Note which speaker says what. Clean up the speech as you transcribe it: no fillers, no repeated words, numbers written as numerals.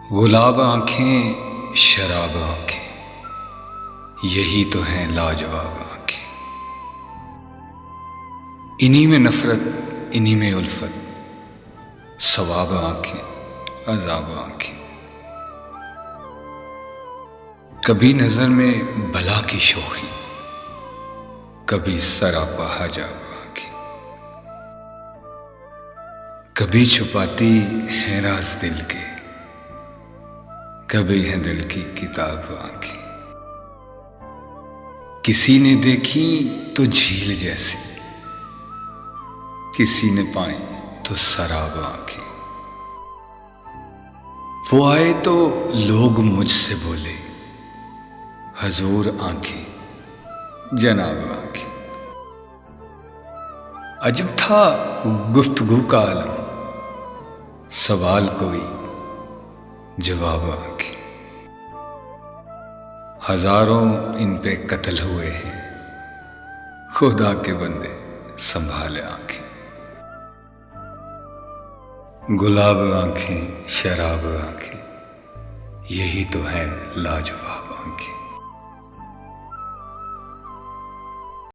Speaker 1: गुलाब आंखें शराब आंखें, यही तो हैं लाजवाब आंखें। इन्हीं में नफरत, इन्हीं में उल्फत, सवाब आंखें अजाब आंखें। कभी नजर में बला की शोखी, कभी सरापा हजाब आंखें। कभी छुपाती हैं राज दिल के, कभी है दिल की किताब आंखें। किसी ने देखी तो झील जैसी, किसी ने पाई तो शराब आंखें। वो आए तो लोग मुझसे बोले, हजूर आंखें जनाब आंखें। अजब था गुफ्तगू का आलम, सवाल कोई जवाब आंखें। हजारों इन पे कत्ल हुए हैं, खुदा के बंदे संभाले आंखें। गुलाब आंखें शराब आंखें, यही तो है लाजवाब आंखें।